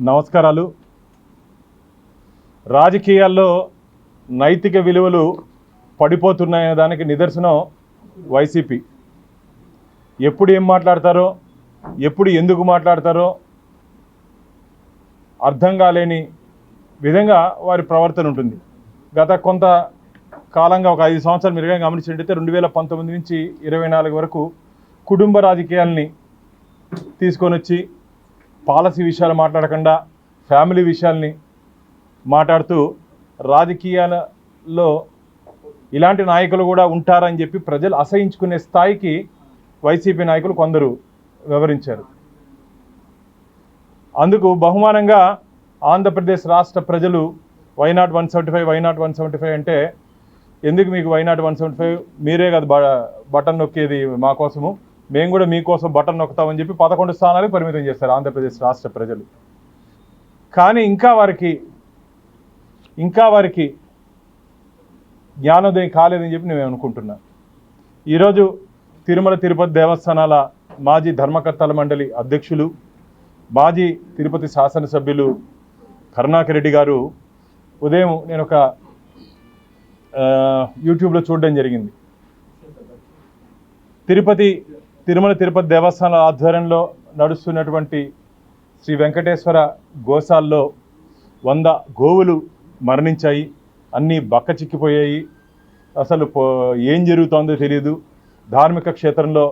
నమస్కారాలు. రాజకీయాల్లో నైతిక విలువలు పడిపోతున్నాయనే దానికి నిదర్శనం వైసీపీ. ఎప్పుడు ఏం మాట్లాడతారో, ఎప్పుడు ఎందుకు మాట్లాడతారో అర్థం కాలేని విధంగా వారి ప్రవర్తన ఉంటుంది. గత కొంత కాలంగా ఒక 5 సంవత్సరాలు మెరుగ్గా గమనించినట్టయితే 2019 నుంచి 24 వరకు కుటుంబ రాజకీయాల్ని తీసుకొని వచ్చి పాలసీ విషయాలు మాట్లాడకుండా ఫ్యామిలీ విషయాల్ని మాట్లాడుతూ రాజకీయాలలో ఇలాంటి నాయకులు కూడా ఉంటారని చెప్పి ప్రజలు అసహించుకునే స్థాయికి వైసీపీ నాయకులు కొందరు వివరించారు. అందుకు బహుమానంగా ఆంధ్రప్రదేశ్ రాష్ట్ర ప్రజలు వైనాట్ 175 అంటే ఎందుకు మీకు వైనాట్ 175, మీరే కదా బటన్ నొక్కేది మా కోసము, మేము కూడా మీకోసం బటన్ నొక్కుతామని చెప్పి 11 స్థానాలకు పరిమితం చేస్తారు ఆంధ్రప్రదేశ్ రాష్ట్ర ప్రజలు. కానీ ఇంకా వారికి జ్ఞానోదయం కాలేదని చెప్పి నేను అనుకుంటున్నా. ఈరోజు తిరుమల తిరుపతి దేవస్థానాల మాజీ ధర్మకర్తల మండలి అధ్యక్షులు, మాజీ తిరుపతి శాసనసభ్యులు కరుణాకర్ రెడ్డి గారు ఉదయం నేను ఒక యూట్యూబ్లో చూడడం జరిగింది. తిరుమల తిరుపతి దేవస్థానాల ఆధ్వర్యంలో నడుస్తున్నటువంటి శ్రీ వెంకటేశ్వర గోశాల్లో 100 గోవులు మరణించాయి, అన్నీ బక్కచిక్కిపోయాయి, అసలు ఏం జరుగుతుందో తెలియదు, ధార్మిక క్షేత్రంలో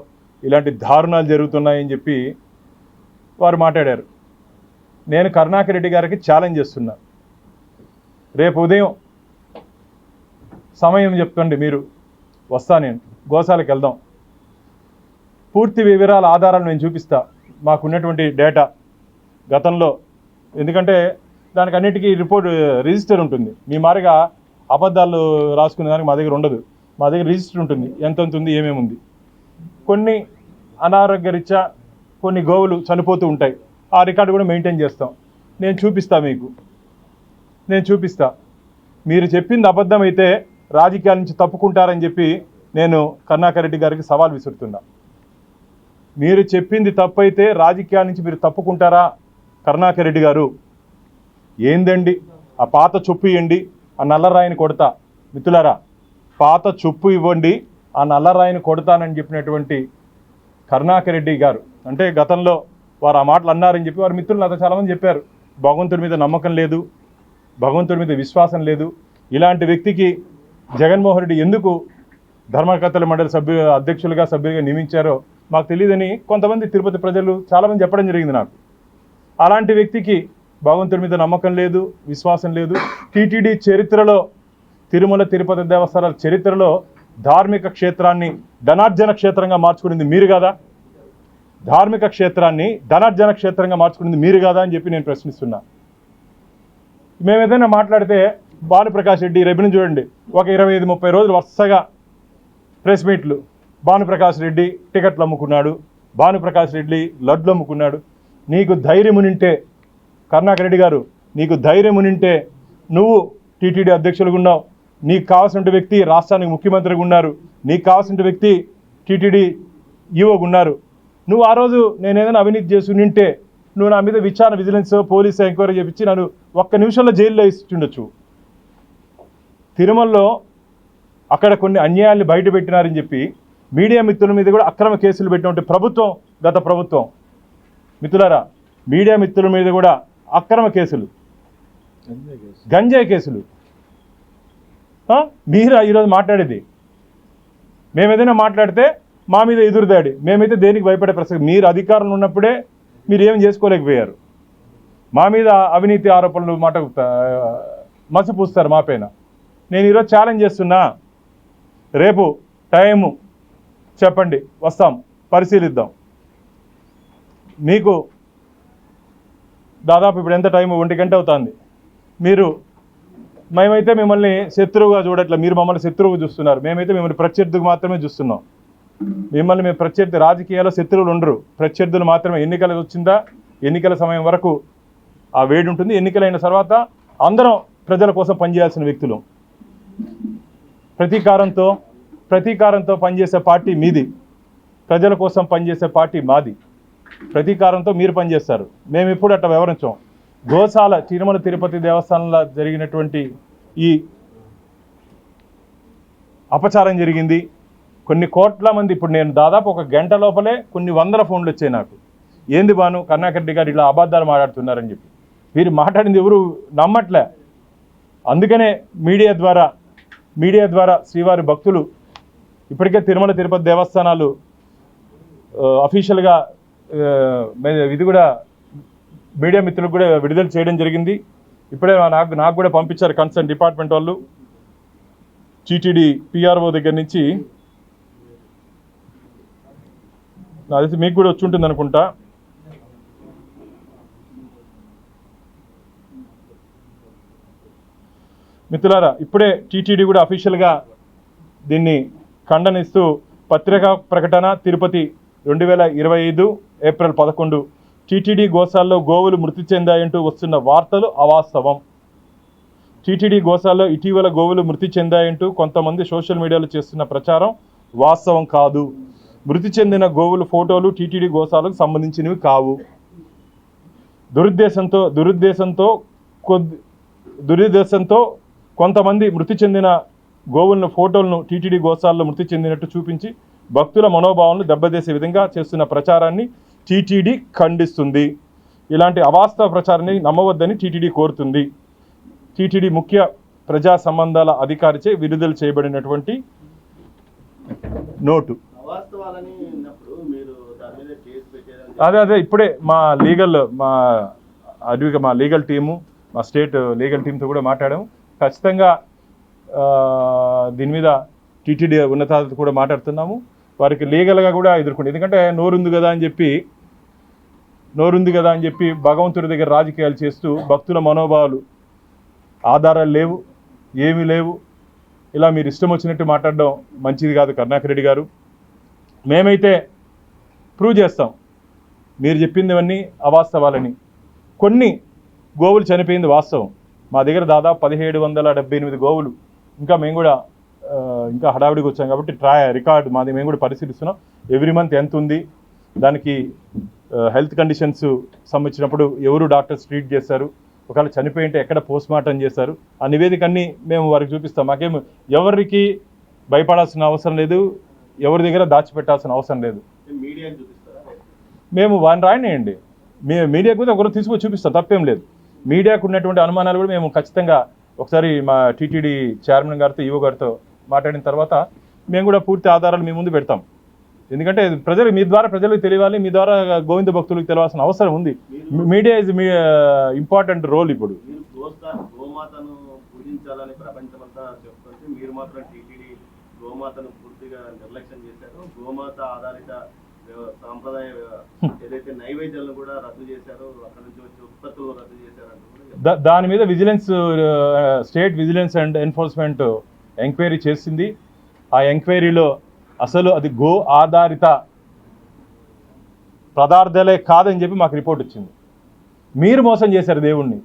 ఇలాంటి దారుణాలు జరుగుతున్నాయని చెప్పి వారు మాట్లాడారు. నేను కరుణాకర్ రెడ్డి గారికి ఛాలెంజ్ చేస్తున్నా, రేపు ఉదయం సమయం చెప్తండి, మీరు వస్తా, నేను గోశాలకు వెళ్దాం, పూర్తి వివరాల ఆధారాలు నేను చూపిస్తా, మాకున్నటువంటి డేటా గతంలో. ఎందుకంటే దానికి అన్నిటికీ రిజిస్టర్ ఉంటుంది. మీ మారిగా అబద్ధాలు రాసుకునే దానికి మా దగ్గర ఉండదు. మా దగ్గర రిజిస్టర్ ఉంటుంది, ఎంత ఉంది, ఏమేమి ఉంది. కొన్ని అనారోగ్యరీత్యా కొన్ని గోవులు చనిపోతూ ఉంటాయి, ఆ రికార్డు కూడా మెయింటైన్ చేస్తాం. నేను చూపిస్తా. మీరు చెప్పింది అబద్ధం అయితే రాజకీయాల నుంచి తప్పుకుంటారని చెప్పి నేను కరుణాకర్ రెడ్డి గారికి సవాల్ విసురుతున్నా. మీరు చెప్పింది తప్పైతే రాజకీయాల నుంచి మీరు తప్పుకుంటారా కరుణాకర్ రెడ్డి గారు? ఏందండి ఆ పాత చొప్పు ఇవ్వండి, ఆ నల్లరాయిని కొడతా. మిత్రులారా, పాత చొప్పు ఇవ్వండి, ఆ నల్లరాయిని కొడతానని చెప్పినటువంటి కరుణాకర్ రెడ్డి గారు, అంటే గతంలో వారు ఆ మాటలు అన్నారని చెప్పి వారి మిత్రులు నాతో చాలామంది చెప్పారు. భగవంతుడి మీద నమ్మకం లేదు, భగవంతుడి మీద విశ్వాసం లేదు, ఇలాంటి వ్యక్తికి జగన్మోహన్ రెడ్డి ఎందుకు ధర్మకర్తల మండలి సభ్యులుగా నియమించారో మాకు తెలియదని కొంతమంది తిరుపతి ప్రజలు చాలామంది చెప్పడం జరిగింది నాకు. అలాంటి వ్యక్తికి భగవంతుడి మీద నమ్మకం లేదు, విశ్వాసం లేదు. టీటీడీ చరిత్రలో, తిరుమల తిరుపతి దేవస్థానాల చరిత్రలో ధార్మిక క్షేత్రాన్ని ధనార్జన క్షేత్రంగా మార్చుకునేది మీరు కాదా? ధార్మిక క్షేత్రాన్ని ధనార్జన క్షేత్రంగా మార్చుకునేది మీరు కాదా అని చెప్పి నేను ప్రశ్నిస్తున్నా. మేము ఏదైనా మాట్లాడితే భానుప్రకాష్ రెడ్డి రెబిని చూడండి, ఒక 25-30 రోజులు వరుసగా ప్రెస్ మీట్లు, భానుప్రకాష్ రెడ్డి టికెట్లు అమ్ముకున్నాడు, భానుప్రకాష్ రెడ్డి లడ్లు అమ్ముకున్నాడు. నీకు ధైర్యం ఉంటే కరుణాకర్ రెడ్డి గారు, నీకు ధైర్యం ఉంటే నువ్వు టీటీడీ అధ్యక్షులుగా ఉన్నావు, నీకు కావాల్సిన వ్యక్తి రాష్ట్రానికి ముఖ్యమంత్రిగా ఉన్నారు, నీకు కావాల్సిన వ్యక్తి టీటీడీ ఈవోగా ఉన్నారు. నువ్వు ఆ రోజు నేను ఏదైనా అవినీతి చేసి ఉంటే నువ్వు నా మీద విజిలెన్స్ పోలీసు ఎంక్వైరీ చేపించి నన్ను 1 నిమిషంలో జైల్లో ఇస్తుండొచ్చు. తిరుమలలో అక్కడ కొన్ని అన్యాయాన్ని బయటపెట్టినారని చెప్పి మీడియా మిత్రుల మీద కూడా అక్రమ కేసులు పెట్టినటువంటి ప్రభుత్వం గత ప్రభుత్వం. మిత్రులారా, మీడియా మిత్రుల మీద కూడా అక్రమ కేసులు, గంజాయి కేసులు. మీరు ఈరోజు మాట్లాడేది, మేము ఏదైనా మాట్లాడితే మా మీద ఎదురుదాడి, మేమైతే దేనికి భయపడే ప్రసక్తి. మీరు అధికారంలో ఉన్నప్పుడే మీరు ఏం చేసుకోలేకపోయారు. మా మీద అవినీతి ఆరోపణలు మాట మసిపూస్తారు మా పైన. నేను ఈరోజు ఛాలెంజ్ చేస్తున్నా, రేపు టైము చెప్పండి, వస్తాం, పరిశీలిద్దాం. మీకు దాదాపు ఇప్పుడు ఎంత టైం, 1 గంట అవుతుంది. మేమైతే మిమ్మల్ని శత్రువుగా చూడట్లే, మీరు మమ్మల్ని శత్రువుగా చూస్తున్నారు. మేమైతే మిమ్మల్ని ప్రత్యర్థిగా మాత్రమే చూస్తున్నాం. మిమ్మల్ని మేము ప్రత్యర్థి, రాజకీయాల్లో శత్రువులు ఉండరు, ప్రత్యర్థులు మాత్రమే. ఎన్నికలు వచ్చిందా, ఎన్నికల సమయం వరకు ఆ వేడి ఉంటుంది. ఎన్నికలైన తర్వాత అందరం ప్రజల కోసం పనిచేయాల్సిన వ్యక్తులు. ప్రతీకారంతో పనిచేసే పార్టీ మీది, ప్రజల కోసం పనిచేసే పార్టీ మాది. ప్రతీకారంతో మీరు పనిచేస్తారు, మేము ఎప్పుడు అట్లా వివరించాం. గోశాల తిరుమల తిరుపతి దేవస్థానంలో జరిగినటువంటి ఈ అపచారం జరిగింది. కొన్ని కోట్ల మంది, ఇప్పుడు నేను దాదాపు ఒక గంట లోపలే కొన్ని వందల ఫోన్లు వచ్చాయి నాకు. ఏంది బాను కరుణాకర్ రెడ్డి గారు ఇలా అబద్ధాలు మాట్లాడుతున్నారని చెప్పి. మీరు మాట్లాడింది ఎవరు నమ్మట్లే. అందుకనే మీడియా ద్వారా శ్రీవారి భక్తులు ఇప్పటికే తిరుమల తిరుపతి దేవస్థానాలు అఫీషియల్గా ఇది కూడా మీడియా మిత్రులకు కూడా విడుదల చేయడం జరిగింది. ఇప్పుడే నాకు కూడా పంపించారు కన్సర్న్ డిపార్ట్మెంట్ వాళ్ళు. టీటీడీ పిఆర్ఓ దగ్గర నుంచి అది మీకు కూడా వచ్చి ఉంటుంది అనుకుంటా. మిత్రులారా, ఇప్పుడే టీటీడీ కూడా అఫీషియల్గా దీన్ని ఖండనిస్తూ పత్రికా ప్రకటన తిరుపతి 2025 ఏప్రిల్ 11 టీటీడీ గోశాలలో గోవులు మృతి చెందాయంటూ వస్తున్న వార్తలు అవాస్తవం. టీటీడీ గోశాలలో ఇటీవల గోవులు మృతి చెందాయంటూ కొంతమంది సోషల్ మీడియాలో చేస్తున్న ప్రచారం వాస్తవం కాదు. మృతి చెందిన గోవుల ఫోటోలు టీటీడీ గోశాలకు సంబంధించినవి కావు. దురుద్దేశంతో కొంతమంది మృతి చెందిన గోవుల ఫోటోలను టీటీడీ గోశాలలో మృతి చెందినట్టు చూపించి భక్తుల మనోభావాలను దెబ్బతీసే విధంగా చేస్తున్న ప్రచారాన్ని టీటీడీ ఖండిస్తుంది. ఇలాంటి అవాస్తవ ప్రచారాన్ని నమ్మవద్దని టీటీడీ కోరుతుంది. టీటీడీ ముఖ్య ప్రజా సంబంధాల అధికారిచే విడుదల చేయబడినటువంటి నోటు. అదే ఇప్పుడే మా లీగల్ టీము, మా స్టేట్ లీగల్ టీంతో కూడా మాట్లాడాము. ఖచ్చితంగా దీని మీద టీటీడీ ఉన్నతాధికారులతో కూడా మాట్లాడుతున్నాము. వారికి లీగల్గా కూడా ఎదుర్కొంది. ఎందుకంటే నోరుంది కదా అని చెప్పి భగవంతుడి దగ్గర రాజకీయాలు చేస్తూ భక్తుల మనోభావాలు ఆధారాలు లేవు, ఏమీ లేవు, ఇలా మీరు ఇష్టం వచ్చినట్టు మాట్లాడడం మంచిది కాదు కరుణాకర్ రెడ్డి గారు. మేమైతే ప్రూవ్ చేస్తాం మీరు చెప్పిందివన్నీ అవాస్తవాలని. కొన్ని గోవులు చనిపోయింది వాస్తవం. మా దగ్గర దాదాపు 1778 గోవులు ఇంకా మేము కూడా ఇంకా హడావిడికి వచ్చాం కాబట్టి రికార్డు మాది మేము కూడా పరిశీలిస్తున్నాం. ఎవ్రీ మంత్ ఎంత ఉంది, దానికి హెల్త్ కండిషన్స్ సంబంధించినప్పుడు ఎవరు డాక్టర్స్ ట్రీట్ చేశారు, ఒకవేళ చనిపోయింటే ఎక్కడ పోస్ట్ మార్టం చేశారు, ఆ నివేదికన్నీ మేము వారికి చూపిస్తాం. మాకేం ఎవరికి భయపడాల్సిన అవసరం లేదు, ఎవరి దగ్గర దాచిపెట్టాల్సిన అవసరం లేదు. మేము వారిని రాయనియండి, మీడియాకు కూడా ఒకరు తీసుకొని చూపిస్తాం, తప్పేం లేదు. మీడియాకు ఉన్నటువంటి అనుమానాలు కూడా మేము ఖచ్చితంగా ఒకసారి మా టీటీడీ చైర్మన్ గారితో ఈవో గారితో మాట్లాడిన తర్వాత మేము కూడా పూర్తి ఆధారాలు మీ ముందు పెడతాం. ఎందుకంటే మీ ద్వారా ప్రజలకు తెలియాలి, మీ ద్వారా గోవింద భక్తులకు తెలియాల్సిన అవసరం ఉంది. Media is important role. ఇప్పుడు గోమాతను పూర్తిగా నిర్లక్ష్యం చేశారు. గోమాత ఆధారిత సాంప్రదాయ ఏదైతే నైవేద్యాలను కూడా రద్దు చేశారు, అక్కడ నుంచి వచ్చే ఉత్పత్తులను రద్దు చేశారు. దాని మీద state vigilance and enforcement enquiry చేసింది. ఆ ఎంక్వైరీలో అసలు అది గో ఆధారిత పదార్థాలే కాదని చెప్పి మాకు రిపోర్ట్ వచ్చింది. మీరు మోసం చేశారు దేవుణ్ణి.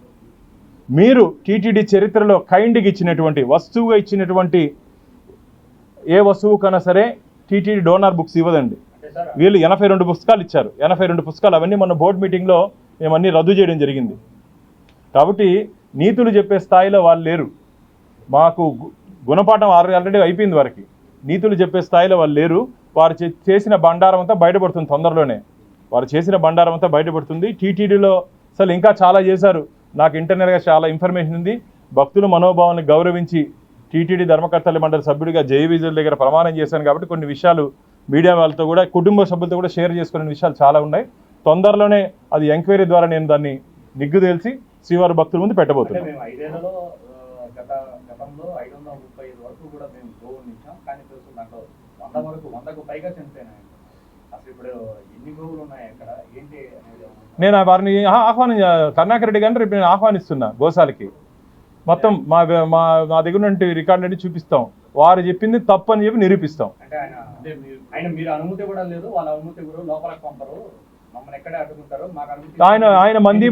మీరు టీటీడీ చరిత్రలో కైండ్కి ఇచ్చినటువంటి వస్తువుగా ఇచ్చినటువంటి ఏ వస్తువు కన్నా సరే టీటీడీ డోనార్ బుక్స్ ఇవ్వదండి. వీళ్ళు 82 పుస్తకాలు ఇచ్చారు. 82 పుస్తకాలు అవన్నీ మన బోర్డు మీటింగ్లో మేము అన్నీ రద్దు చేయడం జరిగింది. కాబట్టి నీతులు చెప్పే స్థాయిలో వాళ్ళు లేరు. మాకు గుణపాఠం ఆల్రెడీ అయిపోయింది వారికి. నీతులు చెప్పే స్థాయిలో వాళ్ళు లేరు. వారు చేసిన బండారం అంతా బయటపడుతుంది తొందరలోనే. వారు చేసిన బండారం అంతా బయటపడుతుంది. టీటీడీలో అసలు ఇంకా చాలా చేశారు. నాకు ఇంటర్నల్గా చాలా ఇన్ఫర్మేషన్ ఉంది. భక్తుల మనోభావాన్ని గౌరవించి టీటీడీ ధర్మకర్తల మండలి సభ్యుడిగా జై విజయ్ దగ్గర ప్రమాణం చేశాను. కాబట్టి కొన్ని విషయాలు మీడియా వాళ్ళతో కూడా కుటుంబ సభ్యులతో కూడా షేర్ చేసుకునే విషయాలు చాలా ఉన్నాయి. తొందరలోనే అది ఎంక్వైరీ ద్వారా నేను దాన్ని నిగ్గు తేల్చి శ్రీవారి భక్తుల ముందు పెట్టబోతున్నాను. నేను వారిని కరుణాకర్ రెడ్డి గారిని రేపు నేను ఆహ్వానిస్తున్నా గోశాలకి. మొత్తం మా దగ్గర నుండి రికార్డులన్నీ చూపిస్తాం. వారు చెప్పింది తప్పు అని చెప్పి నిరూపిస్తాం. ఆయన మంది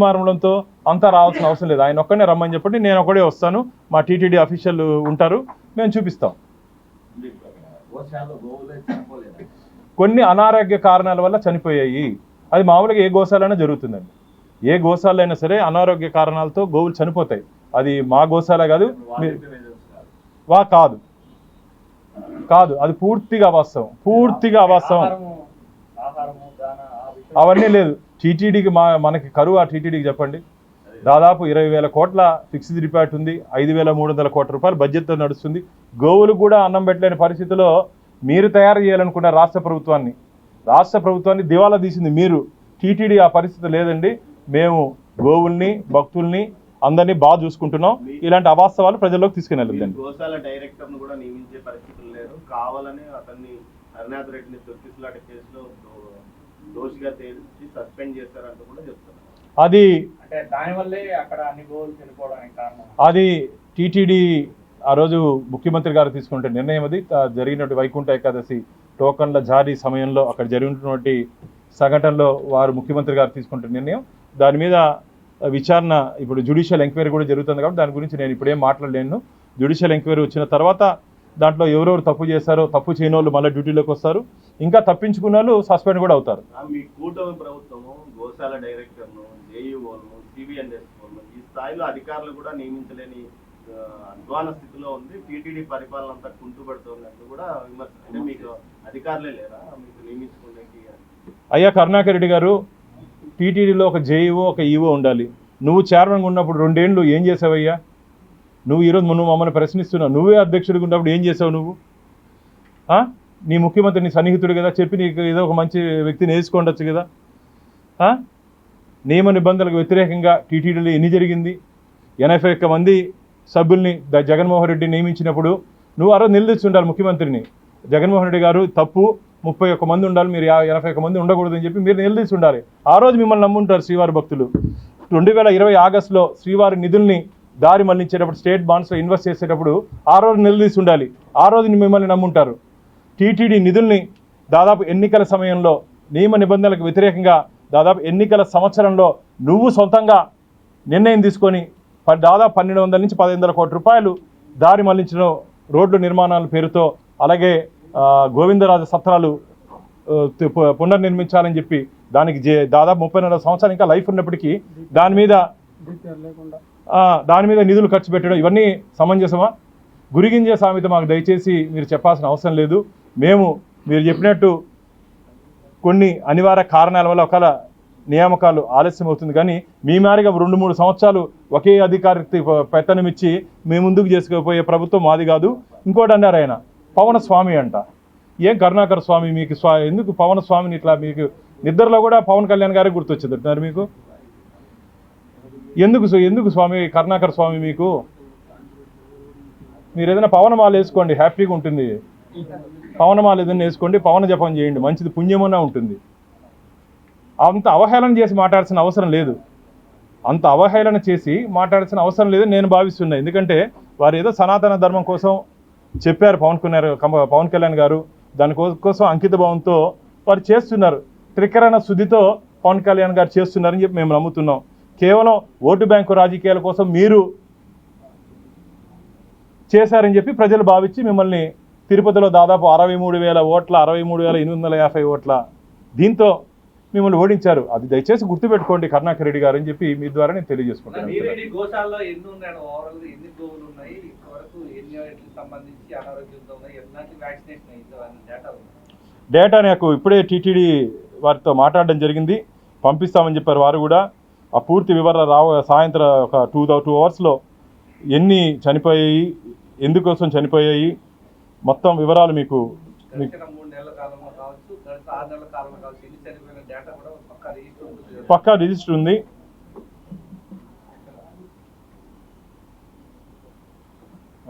మార్మలంతో అంతా రావాల్సిన అవసరం లేదు. ఆయన ఒక్కనే రమ్మని చెప్పండి, నేను ఒకడే వస్తాను. మా టీటీడీ అఫీషియల్ ఉంటారు, మేము చూపిస్తాం. కొన్ని అనారోగ్య కారణాల వల్ల చనిపోయాయి. అది మామూలుగా ఏ గోశాలైనా జరుగుతుందండి. ఏ గోశాల అయినా సరే అనారోగ్య కారణాలతో గోవులు చనిపోతాయి. అది మా గోశాల కాదు, కాదు కాదు అది పూర్తిగా అవాస్తవం, పూర్తిగా అవాస్తవం. అవన్నీ లేదు. టీటీడీకి మనకి కరువు, ఆ టీటీడీకి చెప్పండి. దాదాపు 20,000 కోట్ల ఫిక్స్డ్ డిపాజిట్ ఉంది, 5,300 కోట్ల రూపాయలు బడ్జెట్తో నడుస్తుంది. గోవులు కూడా అన్నం పెట్టలేని పరిస్థితిలో మీరు తయారు చేయాలనుకున్న రాష్ట్ర ప్రభుత్వాన్ని దివాలా తీసింది మీరు. టీటీడీ ఆ పరిస్థితి లేదండి. మేము గోవుల్ని, భక్తుల్ని అందరినీ బాగా చూసుకుంటున్నాం. ఇలాంటి అవాస్తవాలు ప్రజల్లోకి తీసుకుని వెళ్ళొద్దండి. గోశాల డైరెక్టర్ ను కూడా నియమించే పరిస్థితులు లేరు. కావాలని అతన్ని హరినాథ్ రెడ్డిని తొక్కిసలాట కేసులో దోషిగా తేల్చి సస్పెండ్ చేశారంటూ కూడా చెప్తున్నారు. అది అంటే దానివల్లే అక్కడ అన్ని గోవులు చనిపోవడానికి కారణం. అది టీటీడీ ఆ రోజు ముఖ్యమంత్రి గారు తీసుకుంటే నిర్ణయం. అది జరిగినటువంటి వైకుంఠ ఏకాదశి టోకన్ల జారీ సమయంలో అక్కడ జరిగినటువంటి సంఘటనలో వారు ముఖ్యమంత్రి గారు తీసుకుంటే నిర్ణయం. దాని మీద విచారణ ఇప్పుడు జ్యుడిషియల్ ఎంక్వైరీ కూడా జరుగుతుంది కాబట్టి దాని గురించి నేను ఇప్పుడేం మాట్లాడలేను. జ్యుడిషియల్ ఎంక్వైరీ వచ్చిన తర్వాత దాంట్లో ఎవరెవరు తప్పు చేశారో, తప్పు చేయని వాళ్ళు మళ్ళీ డ్యూటీలోకి వస్తారు, ఇంకా తప్పించుకున్న వాళ్ళు సస్పెండ్ కూడా అవుతారు. మీ కూటమి ప్రభుత్వము గోశాల డైరెక్టర్ను, జేఈఓను, సిబిఎన్ఎస్ ఈ స్థాయిలో అధికారులు కూడా నియమించలేని అధ్వాన స్థితిలో ఉంది. టీటీడీ పరిపాలన అంతా కుంటుపడుతున్నట్టు కూడా విమర్శ. అంటే మీకు అధికారులే లేరా మీకు నియమించుకునేకి? అయ్యా కరుణాకర్ రెడ్డి గారు, టీటీడీలో ఒక జేఈఓ, ఒక ఈఓ ఉండాలి. నువ్వు చైర్మన్గా ఉన్నప్పుడు 2 ఏళ్ళు ఏం చేసావయ్యా? నువ్వు ఈరోజు నువ్వు మమ్మల్ని ప్రశ్నిస్తున్నావు. నువ్వే అధ్యక్షుడిగా ఉన్నప్పుడు ఏం చేసావు నువ్వు? నీ ముఖ్యమంత్రి నీ సన్నిహితుడు కదా, చెప్పి నీకు ఏదో ఒక మంచి వ్యక్తిని వేసుకోండొచ్చు కదా. నియమ నిబంధనలకు వ్యతిరేకంగా టీటీడీలో ఎన్ని జరిగింది? 81 మంది సభ్యుల్ని జగన్మోహన్ రెడ్డి నియమించినప్పుడు నువ్వు ఆ రోజు నిలదీసి ఉండాలి ముఖ్యమంత్రిని. జగన్మోహన్ రెడ్డి గారు తప్పు, 31 మంది ఉండాలి, మీరు 81 మంది ఉండకూడదని చెప్పి మీరు నిలదీసి ఉండాలి. ఆ రోజు మిమ్మల్ని నమ్ముంటారు శ్రీవారి భక్తులు. 2020 ఆగస్టులో శ్రీవారి నిధుల్ని దారి మళ్లించేటప్పుడు, స్టేట్ బాండ్స్లో ఇన్వెస్ట్ చేసేటప్పుడు ఆ రోజు నిలదీసి ఉండాలి. ఆ రోజు మిమ్మల్ని నమ్ముంటారు. టీటీడీ నిధుల్ని దాదాపు ఎన్నికల సమయంలో నియమ నిబంధనలకు వ్యతిరేకంగా దాదాపు ఎన్నికల సంవత్సరంలో నువ్వు సొంతంగా నిర్ణయం తీసుకొని దాదాపు 1,200 నుంచి 1,500 కోట్ల రూపాయలు దారి మళ్లించిన రోడ్లు నిర్మాణాల పేరుతో, అలాగే గోవిందరాజ సత్రాలు పునర్నిర్మించాలని చెప్పి దానికి దాదాపు 34 సంవత్సరాలు ఇంకా లైఫ్ ఉన్నప్పటికీ దాని మీద నిధులు ఖర్చు పెట్టడం ఇవన్నీ సమంజసమా? గురిగింజే సామెత మాకు దయచేసి మీరు చెప్పాల్సిన అవసరం లేదు. మీరు చెప్పినట్టు కొన్ని అనివార్య కారణాల వల్ల ఒకవేళ నియామకాలు ఆలస్యం అవుతుంది, కానీ మీ మారిగా 2-3 సంవత్సరాలు ఒకే అధికారికి పెత్తనం ఇచ్చి మీ ముందుకు చేసుకుపోయే ప్రభుత్వం మాది కాదు. ఇంకోటి అన్నారు ఆయన పవన స్వామి అంట. ఏం కరుణాకర్ స్వామి మీకు ఎందుకు పవన స్వామిని ఇట్లా మీకు నిద్రలో కూడా పవన్ కళ్యాణ్ గారే గుర్తొచ్చింది అంటున్నారు మీకు? ఎందుకు స్వామి కరుణాకర్ స్వామి మీకు? మీరు ఏదైనా పవనమాల వేసుకోండి, హ్యాపీగా ఉంటుంది. పవనమాల ఏదైనా వేసుకోండి, పవన జపం చేయండి, మంచిది, పుణ్యమన్నా ఉంటుంది. అంత అవహేళన చేసి మాట్లాడాల్సిన అవసరం లేదు. నేను భావిస్తున్నా. ఎందుకంటే వారు ఏదో సనాతన ధర్మం కోసం చెప్పారు పవన్ కళ్యాణ్ గారు, దానికోసం అంకిత భావంతో వారు చేస్తున్నారు. త్రికరణ శుద్ధితో పవన్ కళ్యాణ్ గారు చేస్తున్నారని చెప్పి మేము నమ్ముతున్నాం. కేవలం ఓటు బ్యాంకు రాజకీయాల కోసం మీరు చేశారని చెప్పి ప్రజలు భావించి మిమ్మల్ని తిరుపతిలో దాదాపు 63,000 ఓట్ల, 63,850 ఓట్ల దీంతో మిమ్మల్ని ఓడించారు. అది దయచేసి గుర్తుపెట్టుకోండి కరుణాకర్ రెడ్డి గారు అని చెప్పి మీ ద్వారా నేను తెలియజేసుకుంటాను. డేటా నాకు ఇప్పుడే టీటీడీ వారితో మాట్లాడడం జరిగింది, పంపిస్తామని చెప్పారు. వారు కూడా ఆ పూర్తి వివరాలు సాయంత్రం ఒక 2 అవర్స్లో ఎన్ని చనిపోయాయి, ఎందుకోసం చనిపోయాయి, మొత్తం వివరాలు మీకు పక్కా రిజిస్టర్ ఉంది.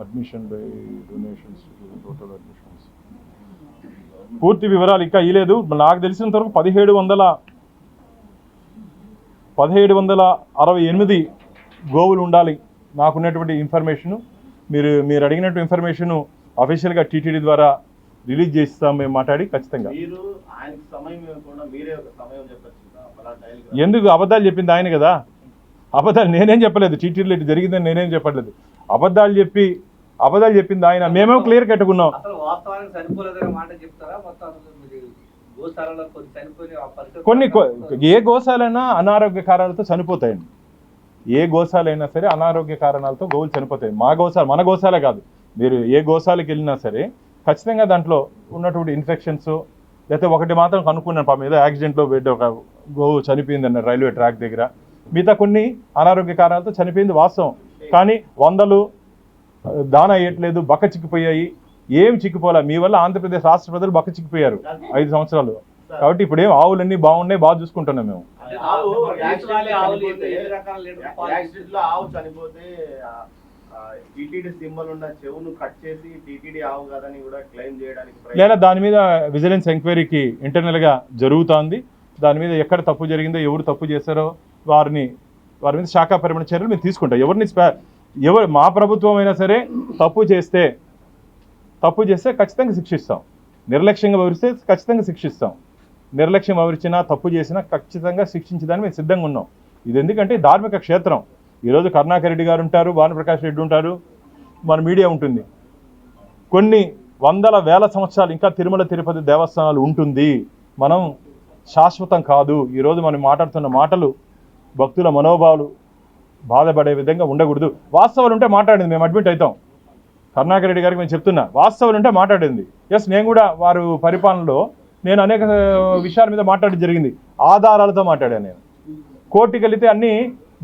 Admission by donations, total admissions పూర్తి వివరాలు ఇంకా ఇవ్వలేదు. నాకు తెలిసినంత వరకు 1768 గోవులు ఉండాలి నాకున్నటువంటి ఇన్ఫర్మేషను. మీరు అడిగినట్టు ఇన్ఫర్మేషను అఫీషియల్గా టీటీడీ ద్వారా రిలీజ్ చేస్తాం మేము మాట్లాడి ఖచ్చితంగా. ఎందుకు అబద్ధాలు చెప్పింది ఆయన కదా? అబద్ధాలు నేనేం చెప్పలేదు. టీటీడీలో ఇటు జరిగిందని నేనేం చెప్పట్లేదు. అబద్ధాలు చెప్పింది ఆయన. మేమేమో క్లియర్ కట్టుకున్నాం. గోశాలలో కొన్ని చనిపోయిన ఆ పరిస్థితి కొన్ని ఏ గోశాలైనా అనారోగ్య కారణాలతో చనిపోతాయండి. ఏ గోశాలైనా సరే అనారోగ్య కారణాలతో గోవులు చనిపోతాయి. మన గోశాలే కాదు, మీరు ఏ గోశాలకు వెళ్ళినా సరే ఖచ్చితంగా దాంట్లో ఉన్నటువంటి ఇన్ఫెక్షన్స్, లేకపోతే ఒకటి మాత్రం కనుక్కున్నాను పాపం ఏదో యాక్సిడెంట్లో పెట్టి ఒక గోవు చనిపోయింది అన్నారు రైల్వే ట్రాక్ దగ్గర. మిగతా కొన్ని అనారోగ్య కారణాలతో చనిపోయింది వాస్తవం. కానీ వందలు దానా వేయట్లేదు, బక్క చిక్కిపోయాయి, ఏం చిక్కిపోలే. మీ వల్ల ఆంధ్రప్రదేశ్ రాష్ట్ర ప్రజలు బక్క చిక్కిపోయారు 5 సంవత్సరాలు. కాబట్టి ఇప్పుడు ఏం ఆవులన్నీ బాగున్నాయి, బాగా చూసుకుంటున్నాం మేము. ఆవు చనిపోతే టీటీడీ సింబల్ ఉన్న చెవును కట్ చేసి టీటీడీ ఆవు కాదని కూడా క్లెయిమ్ చేయడానికి లేదా దాని మీద విజిలెన్స్ ఎంక్వైరీకి ఇంటర్నల్గా జరుగుతోంది. దాని మీద ఎక్కడ తప్పు జరిగిందో, ఎవరు తప్పు చేశారో వారి మీద శాఖాపరమైన చర్యలు మేము తీసుకుంటాం. ఎవరు మా ప్రభుత్వం అయినా సరే తప్పు చేస్తే ఖచ్చితంగా శిక్షిస్తాం. నిర్లక్ష్యంగా వ్యవహరిస్తే ఖచ్చితంగా శిక్షిస్తాం. నిర్లక్ష్యం వ్యవహరించినా తప్పు చేసినా ఖచ్చితంగా శిక్షించడానికి మేము సిద్ధంగా ఉన్నాం. ఇది ఎందుకంటే ధార్మిక క్షేత్రం. ఈరోజు కరుణాకర్ రెడ్డి గారు ఉంటారు, భానుప్రకాష్ రెడ్డి ఉంటారు, మన మీడియా ఉంటుంది. కొన్ని వందల వేల సంవత్సరాలు ఇంకా తిరుమల తిరుపతి దేవస్థానాలు ఉంటుంది. మనం శాశ్వతం కాదు. ఈరోజు మనం మాట్లాడుతున్న మాటలు భక్తుల మనోభావాలు బాధపడే విధంగా ఉండకూడదు. వాస్తవాలు ఉంటే మాట్లాడింది మేము అడ్మిట్ అవుతాం. కరుణాకర్ రెడ్డి గారికి మేము చెప్తున్నా, వాస్తవాలు ఉంటే మాట్లాడింది. ఎస్, నేను కూడా వారు పరిపాలనలో నేను అనేక విషయాల మీద మాట్లాడడం జరిగింది. ఆధారాలతో మాట్లాడాను. నేను కోర్టుకి వెళితే అన్ని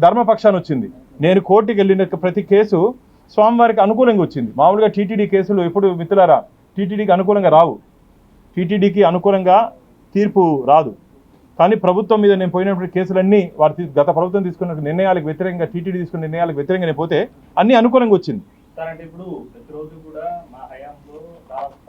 ధర్మపక్షాన్ని వచ్చింది. నేను కోర్టుకి వెళ్ళిన ప్రతి కేసు స్వామివారికి అనుకూలంగా వచ్చింది. మామూలుగా టీటీడీ కేసులు ఎప్పుడు మిత్రులారా టీటీడీకి అనుకూలంగా రావు. టీటీడీకి అనుకూలంగా తీర్పు రాదు. కానీ ప్రభుత్వం మీద నేను పోయినటువంటి కేసులన్నీ గత ప్రభుత్వం తీసుకున్న నిర్ణయాలకు వ్యతిరేకంగా, టీటీడీ తీసుకున్న నిర్ణయాలకు వ్యతిరేకంగా నేను పోతే అన్నీ అనుకూలంగా వచ్చింది. సార్ అంటే ఇప్పుడు ప్రతిరోజు కూడా మా హయాంలో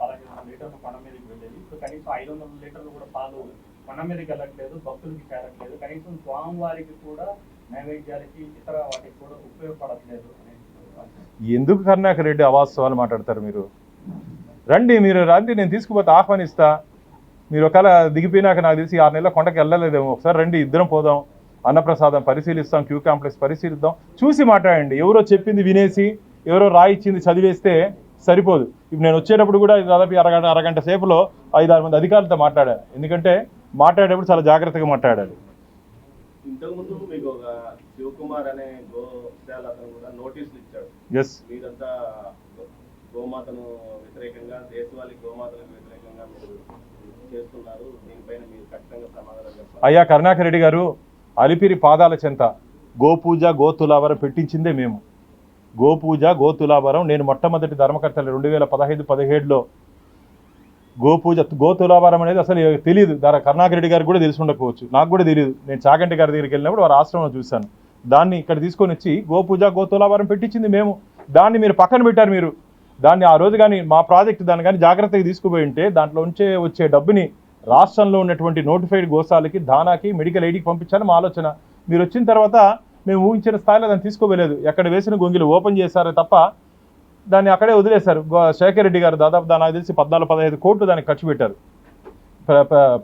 15 లీటర్లు కొండ మీదకి వెళ్ళేది. ఇప్పుడు కనీసం 500 లీటర్లు కూడా పాలు కొండ మీదకి వెళ్ళట్లేదు, భక్తులకి చేరట్లేదు. కనీసం స్వామివారికి కూడా నైవేద్యాలకి ఇతర వాటికి కూడా ఉపయోగపడట్లేదు. ఎందుకు కరుణాకర్ రెడ్డి అవాస్తవాలు మాట్లాడతారు? మీరు రండి, నేను తీసుకుపోతే ఆహ్వానిస్తా. మీరు ఒకవేళ దిగిపోయినాక నాకు తెలిసి 6 నెలల కొండకి వెళ్ళలేదేమో. ఒకసారి రండి, ఇద్దరం పోదాం, అన్నప్రసాదం పరిశీలిస్తాం, క్యూ కాంప్లెక్స్ పరిశీలిద్దాం, చూసి మాట్లాడండి. ఎవరో చెప్పింది వినేసి ఎవరో రాయిచ్చింది చదివేస్తే సరిపోదు. ఇప్పుడు నేను వచ్చేటప్పుడు కూడా దాదాపు అరగంట సేపులో 5-6 మంది అధికారులతో మాట్లాడాను. ఎందుకంటే మాట్లాడేటప్పుడు చాలా జాగ్రత్తగా మాట్లాడాలి. ఇంతకుముందు మీకు ఒక శివకుమార్ అనే గోశాల అతను కూడా నోటీసులు ఇచ్చాడు. ఎస్, మీరంతా గోమాతను వ్యతిరేకంగా, దేశవాళీ గోమాతలకు వ్యతిరేకంగా మీరు చేస్తున్నారు, దీనిపైన మీరు ఖచ్చితంగా సమాధానం చెప్పాలి. అయ్యా కరుణాకర్ రెడ్డి గారు, అలిపిరి పాదాల చెంత గోపూజ గోతులాభరం పెట్టించిందే మేము. గోపూజ గోతులాభరం నేను మొట్టమొదటి ధర్మకర్తలు 2015-17లో గోపూజ గోతులాభరం అనేది అసలు తెలియదు. కరుణాకర్ రెడ్డి గారికి కూడా తెలిసి ఉండకపోవచ్చు, నాకు కూడా తెలియదు. నేను చాగంటి గారి దగ్గరికి వెళ్ళినప్పుడు వారి ఆశ్రమంలో చూశాను. దాన్ని ఇక్కడ తీసుకొని వచ్చి గోపూజ గోతులాభరం పెట్టించింది మేము. దాన్ని మీరు పక్కన పెట్టారు. మీరు దాన్ని ఆ రోజు కానీ మా ప్రాజెక్ట్ దాన్ని కానీ జాగ్రత్తగా తీసుకుపోయి ఉంటే దాంట్లో వచ్చే డబ్బుని రాష్ట్రంలో ఉన్నటువంటి నోటిఫైడ్ గోశాలకి, దానాకి, మెడికల్ ఎయిడ్కి పంపించాలని మా ఆలోచన. మీరు వచ్చిన తర్వాత మేము ఊహించిన స్థాయిలో దాన్ని తీసుకోలేదు. ఎక్కడ వేసిన గొంగిలు ఓపెన్ చేశారే తప్ప దాన్ని అక్కడే వదిలేశారు. శేఖర్ రెడ్డి గారు దాదాపు నాకు తెలిసి 14-15 కోట్లు దానికి ఖర్చు పెట్టారు.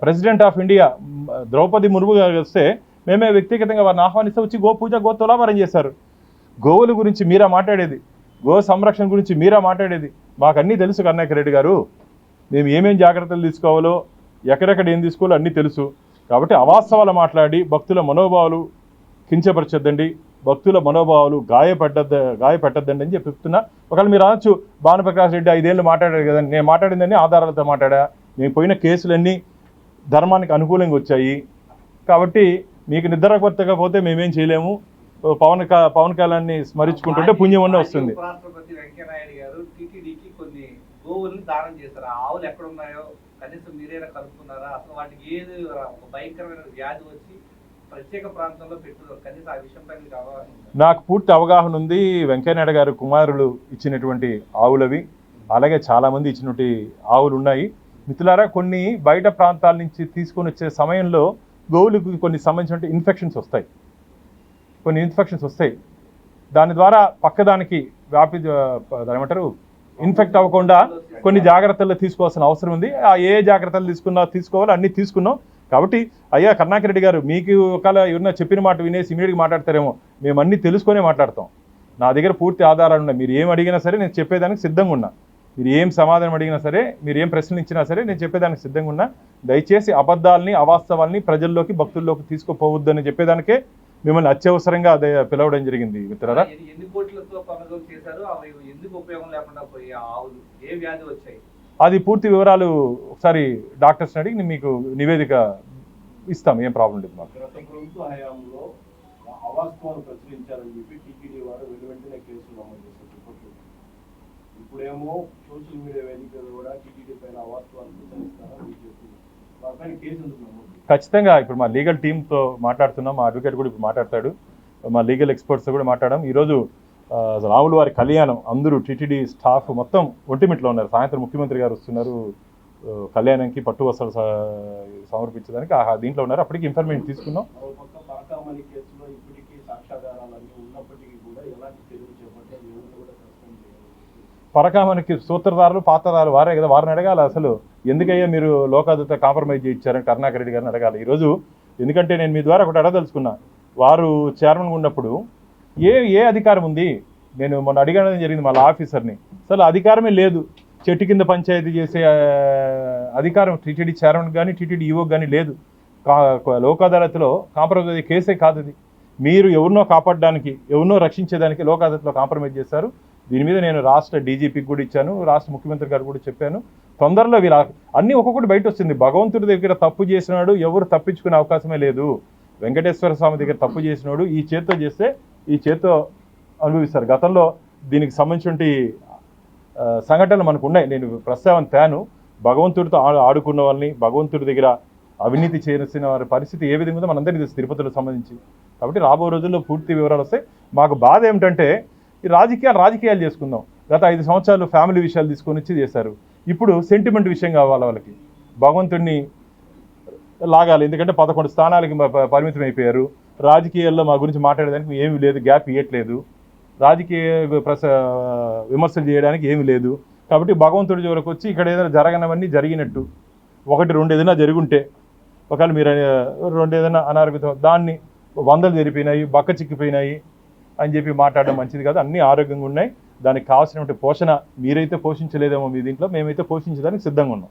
President of India Droupadi Murmu garu వస్తే మేమే వ్యక్తిగతంగా వారిని ఆహ్వానిస్తే వచ్చి గోపూజ గోతులాభరం చేశారు. గోవుల గురించి మీరా మాట్లాడేది, గో సంరక్షణ గురించి మీరా మాట్లాడేది. మాకు అన్నీ తెలుసు కరుణాకర్ రెడ్డి గారు. మేము ఏమేం జాగ్రత్తలు తీసుకోవాలో, ఎక్కడెక్కడ ఏం తీసుకోవాలో అన్నీ తెలుసు. కాబట్టి అవాస్తవాలు మాట్లాడి భక్తుల మనోభావాలు కించపరచొద్దండి, భక్తుల మనోభావాలు గాయపెట్టద్దండి అని చెప్తున్నా. ఒకవేళ మీరు అనొచ్చు, భానుప్రకాష్ రెడ్డి 5 ఏళ్ళు మాట్లాడారు కదండి. నేను మాట్లాడిందని ఆధారాలతో మాట్లాడా. నేను పోయిన కేసులన్నీ ధర్మానికి అనుకూలంగా వచ్చాయి. కాబట్టి మీకు నిద్ర కొత్తకపోతే మేమేం చేయలేము. పవన్ కళ్యాణ్ని స్మరించుకుంటుంటే పుణ్యం అన్నీ వస్తుంది. ఉపరాష్ట్రపతి వెంకయ్యనాయుడు గారు టీటీడీకి కొన్ని గోవుల్ని దానం చేశారు. ఆ ఆవులు ఎక్కడ ఉన్నాయో కనీసం మీరేనా కనుక్కున్నారా? అసలు వాటికి ఏది ఒక భయంకరమైన వ్యాధి వచ్చి ప్రత్యేక ప్రాంతంలో పెట్టున్నారు, కనీసం ఆ విషయంపై మీకు అవగాహన ఉందా? నాకు పూర్తి అవగాహన ఉంది. వెంకయ్యనాయుడు గారు కుమారులు ఇచ్చినటువంటి ఆవులవి, అలాగే చాలామంది ఇచ్చినటువంటి ఆవులు ఉన్నాయి. మిత్రులారా, కొన్ని బయట ప్రాంతాల నుంచి తీసుకొని వచ్చే సమయంలో గోవులకు కొన్ని సంబంధించిన ఇన్ఫెక్షన్స్ వస్తాయి. దాని ద్వారా పక్కదానికి ఏమంటారు ఇన్ఫెక్ట్ అవ్వకుండా కొన్ని జాగ్రత్తలు తీసుకోవాల్సిన అవసరం ఉంది. ఏ జాగ్రత్తలు తీసుకోవాలో అన్నీ తీసుకున్నాం. కాబట్టి అయ్యా కరుణాకర్ రెడ్డి గారు, మీకు ఒకవేళ ఎవరైనా చెప్పిన మాట వినేసి ఇమీడియట్గా మాట్లాడతారేమో. మేము అన్నీ తెలుసుకొనే మాట్లాడతాం. నా దగ్గర పూర్తి ఆధారాలు ఉన్నాయి. మీరు ఏం అడిగినా సరే నేను చెప్పేదానికి సిద్ధంగా ఉన్నా. మీరు ఏం సమాధానం అడిగినా సరే, మీరు ఏం ప్రశ్నలు ఇచ్చినా సరే నేను చెప్పేదానికి సిద్ధంగా ఉన్నా. దయచేసి అబద్ధాలని అవాస్తవాల్ని ప్రజల్లోకి భక్తుల్లోకి తీసుకుపోవద్దని చెప్పేదానికే మిమ్మల్ని అత్యవసరంగా అదే పిలవడం జరిగింది మిత్రులారా. ఎన్ని కోట్లతో కొనుగోలు చేశారు, అవి ఎందుకు ఉపయోగం లేకుండా పోయి ఆవులు ఏ వ్యాధి వచ్చాయి? అది పూర్తి వివరాలు ఒకసారి డాక్టర్స్ని అడిగి మీకు నివేదిక ఇస్తాం, ఏం ప్రాబ్లం లేదు మాకు. గత ప్రభుత్వ హయాంలో అవాస్తవాలు ప్రచురించారని చెప్పి టీటీడీ వారు వెంటనే కేసులు నమోదు చేశారు రిపోర్ట్లు. ఇప్పుడేమో సోషల్ మీడియా వేదికలు కూడా టీటీడీ పైన అవాస్తవాలు ప్రచురిస్తారని మీకు చెప్తుంది. వారిపైన కేసు ఎందుకు నమోదు? ఖచ్చితంగా ఇప్పుడు మా లీగల్ టీంతో మాట్లాడుతున్నాం, మా అడ్వకేట్ కూడా ఇప్పుడు మాట్లాడతాడు, మా లీగల్ ఎక్స్పర్ట్స్ కూడా మాట్లాడడం. ఈరోజు రాములు వారి కళ్యాణం అందరూ టీటీడీ స్టాఫ్ మొత్తం ఒంటిమిట్లో ఉన్నారు. సాయంత్రం ముఖ్యమంత్రి గారు వస్తున్నారు కళ్యాణంకి పట్టు వస్త్రాలు సమర్పించడానికి దీంట్లో ఉన్నారు. అప్పటికి ఇన్ఫర్మేషన్ తీసుకున్నాం. మరోపక్క పరకామణి కేసులో ఇప్పటికీ సాక్ష్యాధారాలన్నీ ఉన్నప్పటికీ కూడా ఎలాంటి చర్యలు చేపట్టారు, ఎవరిని కూడా సస్పెండ్ చేయాలి? పరకామణికి సూత్రధారులు పాత్రధారులు వారే కదా, వారిని అడగాలి అసలు ఎందుకయ్యా మీరు లోకాదత కాంప్రమైజ్ చేయించారని కరుణాకర్ రెడ్డి గారిని అడగాలి ఈరోజు. ఎందుకంటే నేను మీ ద్వారా ఒకటి అడగదలుచుకున్నా, వారు చైర్మన్గా ఉన్నప్పుడు ఏ అధికారం ఉంది? నేను మొన్న అడిగడం జరిగింది వాళ్ళ ఆఫీసర్ని, అసలు అధికారమే లేదు. చెట్టు కింద పంచాయతీ చేసే అధికారం టీటీడీ చైర్మన్ కానీ టీటీడీ ఈవోకి కానీ లేదు. లోక్ అదాలత్లో కాంప్రమైజ్ కేసే కాదు అది. మీరు ఎవరినో కాపాడడానికి ఎవరినో రక్షించేదానికి లోక్ అదాలత్లో కాంప్రమైజ్ చేశారు. దీని మీద నేను రాష్ట్ర డీజీపీకి కూడా ఇచ్చాను, రాష్ట్ర ముఖ్యమంత్రి గారు కూడా చెప్పాను. తొందరలో వీళ్ళ అన్నీ ఒక్కొక్కటి బయట వస్తుంది. భగవంతుడి దగ్గర తప్పు చేసినాడు ఎవరు తప్పించుకునే అవకాశమే లేదు. వెంకటేశ్వర స్వామి దగ్గర తప్పు చేసినాడు ఈ చేత్తో చేస్తే ఈ చేత్తో అనుభవిస్తారు. గతంలో దీనికి సంబంధించిన సంఘటనలు మనకు ఉన్నాయి. నేను ప్రస్తావన తేను. భగవంతుడితో ఆడుకున్న వాళ్ళని, భగవంతుడి దగ్గర అవినీతి చేసిన వారి పరిస్థితి ఏ విధంగా ఉందో మనందరికీ తెలుసు తిరుపతిలో సంబంధించి. కాబట్టి రాబో రోజుల్లో పూర్తి వివరాలు వస్తాయి. మాకు బాధ ఏమిటంటే ఈ రాజకీయాలు చేసుకుందాం. గత 5 సంవత్సరాలు ఫ్యామిలీ విషయాలు తీసుకొని వచ్చి చేశారు. ఇప్పుడు సెంటిమెంట్ విషయం కావాలి వాళ్ళకి. భగవంతుడిని లాగాలి, ఎందుకంటే 11 స్థానాలకి పరిమితం అయిపోయారు. రాజకీయాల్లో మా గురించి మాట్లాడడానికి ఏమీ లేదు, గ్యాప్ ఇవ్వట్లేదు. రాజకీయ విమర్శలు చేయడానికి ఏమీ లేదు. కాబట్టి భగవంతుడి చివరకు వచ్చి ఇక్కడ ఏదైనా జరగనవన్నీ జరిగినట్టు 1-2 ఏదైనా జరుగుంటే, ఒకవేళ మీరు 2 ఏదైనా అనారోగ్యంతో దాన్ని 100 జరిపినాయి, బక్క చిక్కిపోయినాయి అని చెప్పి మాట్లాడడం మంచిది కాదు. అన్నీ ఆరోగ్యంగా ఉన్నాయి. దానికి కావాల్సినటువంటి పోషణ మీరైతే పోషించలేదేమో మీ దీంట్లో, మేమైతే పోషించడానికి సిద్ధంగా ఉన్నాం.